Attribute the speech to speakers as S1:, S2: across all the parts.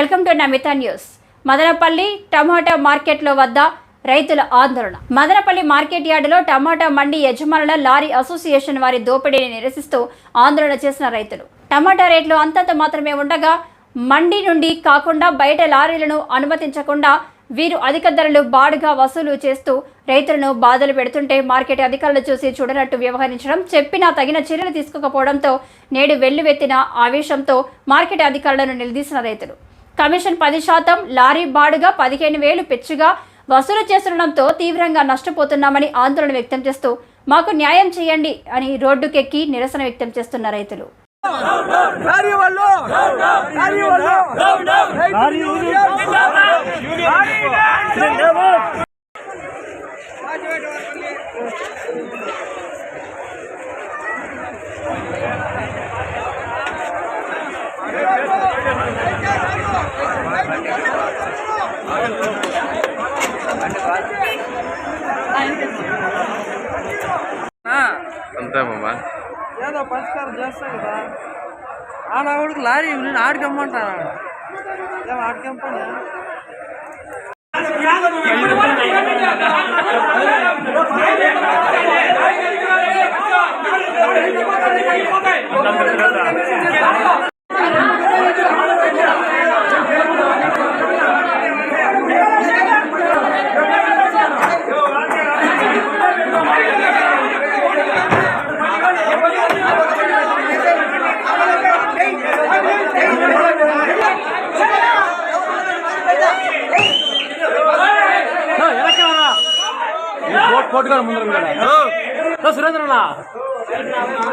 S1: Welcome to Namita news. Madanapalle tomato మార్కెట్లో వద్ద రైతుల ఆందోళన. మదనపల్లి మార్కెట్ యార్డులో టమాటా మండి యజమానుల లారీ అసోసియేషన్ వారి దోపిడీని నిరసిస్తూ ఆందోళన చేసిన రైతులు టమాటా రేట్లు అంతంత మాత్రమే ఉండగా మండి నుండి కాకుండా బయట లారీలను అనుమతించకుండా వీరు అధిక ధరలు బాడుగా వసూలు చేస్తూ రైతులను బాధలు పెడుతుంటే మార్కెట్ అధికారులు చూసి చూడనట్టు వ్యవహరించడం, చెప్పినా తగిన చర్యలు తీసుకోకపోవడంతో నేడు వెల్లువెత్తిన ఆవేశంతో మార్కెట్ అధికారులను నిలదీసిన రైతులు కమిషన్ 10%, లారీ బాడుగా 15,000 పెచ్చుగా వసూలు చేస్తుండడంతో తీవ్రంగా నష్టపోతున్నామని ఆందోళన వ్యక్తం చేస్తూ మాకు న్యాయం చేయండి అని రోడ్డుకెక్కి నిరసన వ్యక్తం చేస్తున్న రైతులు
S2: అంతేమమ్మా
S3: ఏదో పరిష్కారం చేస్తా కదా ఆడవాడికి లారీ నేను ఆడికమ్మంటాను ఏమో ఆడికమ్మని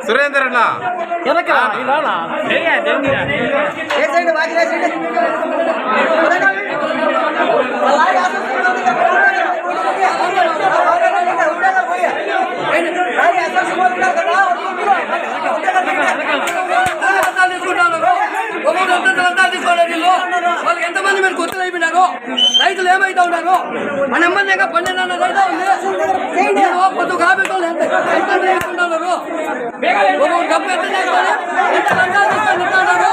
S2: సురేందర్ అన్న
S3: వాళ్ళకి ఎంతమంది మీరు గుర్తులు అయిపోయినారు, రైతులు ఏమైతే ఉన్నారు మన ఎమ్మెల్యేగా 12 రైతు ఉంది పొద్దు కాబట్టి ఉన్నారు డబ్బు ఎంత చేసుకొని ఎంత లంచాలు తీసుకొని ఇస్తున్నారు.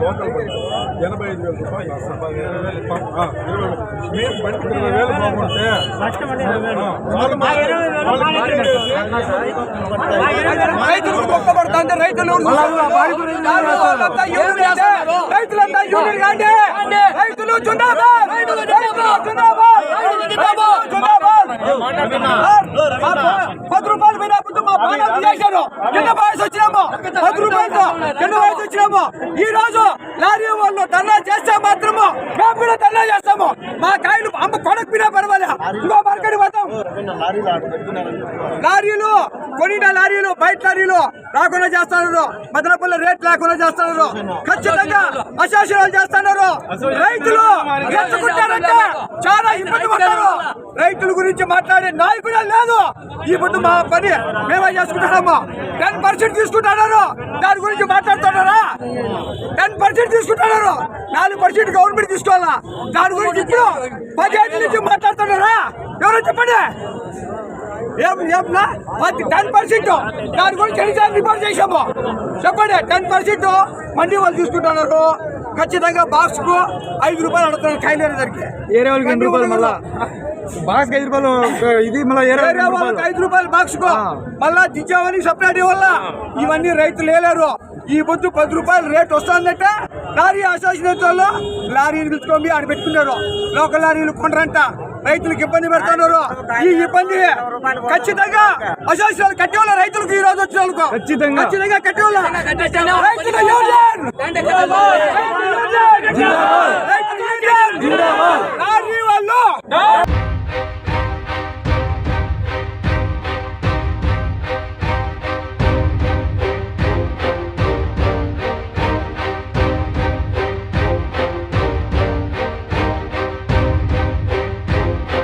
S4: లోకల్ 85,000 రూపాయలు 20,000 బాగుంటే
S3: రైతులకు మొక్కబడుతుంది. రైతులంతా యూనియన్ కాండి, రైతులు జిందాబాద్, రైతులు జిందాబాద్. 10 రూపాయలు మీద ముందు మా పాలన చేశారు, కింద వయసు వచ్చినాము 10 రూపాయలతో కింద వయసు వచ్చినాము. ఈ రోజు లారీ వాళ్ళు ధర్నా చేస్తే మాత్రము మేము కూడా ధర్నా చేస్తాము. మా కాయలు అమ్మ కొనకపోయినా పర్వాలే, ఇంకో మార్కెట్ పోతాం. లారీలు కొనిన లారీలు బయట లారీలు రాకుండా చేస్తున్నారు, మదనపల్లి రేట్ లేకుండా చేస్తున్నారు, ఖచ్చితంగా అసోసియేషన్ చేస్తున్నారు. రైతులు ఎత్తుకుంటారంటే చాలా ఇబ్బంది పడతారు. రైతుల గురించి మాట్లాడే నాయకుడే లేదు. ఇప్పుడు మా పని మేమే చేసుకుంటున్నాము. 10% తీసుకుంటున్నారు, దాని గురించి మాట్లాడుతున్నారా? 10% తీసుకుంటున్నారు, 4% గవర్నమెంట్ తీసుకోవాలా, దాని గురించి ఇప్పుడు 15 నుంచి మాట్లాడుతున్నారా? ఎవరో చెప్పండి. 10% దాని గురించి ఎన్నిసార్లు రిపోర్ట్ చేసాము చెప్పండి. 10% మండి వాళ్ళు తీసుకుంటున్నారు. ఖచ్చితంగా బాక్స్ కు 5 రూపాయలు అడుగుతున్నారు. కాయలేరు దానికి
S4: ఏరే వాళ్ళకి 2 రూపాయలు, మళ్ళా బాక్స్ 5 రూపాయలు, ఇది మళ్ళీ
S3: 5 రూపాయలు బాక్స్ కు మళ్ళా దించామని సపరేట్ వల్ల ఇవన్నీ రైతులు వేయలేరు. ఈ పొద్దు 10 రూపాయలు రేట్ వస్తుందంటే లారీ అసోసియేషన్ వాళ్ళు లారీని పిలుచుకొని ఆడ పెట్టుకున్నారు. లోకల్ లారీలు కొనరంట, రైతులకు ఇబ్బంది పెడుతున్నారు. ఈ ఇబ్బంది ఖచ్చితంగా అసోసియేషన్ కట్టేవాళ్ళ రైతులకు ఈ రోజు వచ్చిన వాళ్ళకు ఖచ్చితంగా కట్టేవాళ్ళ లారీ వాళ్ళు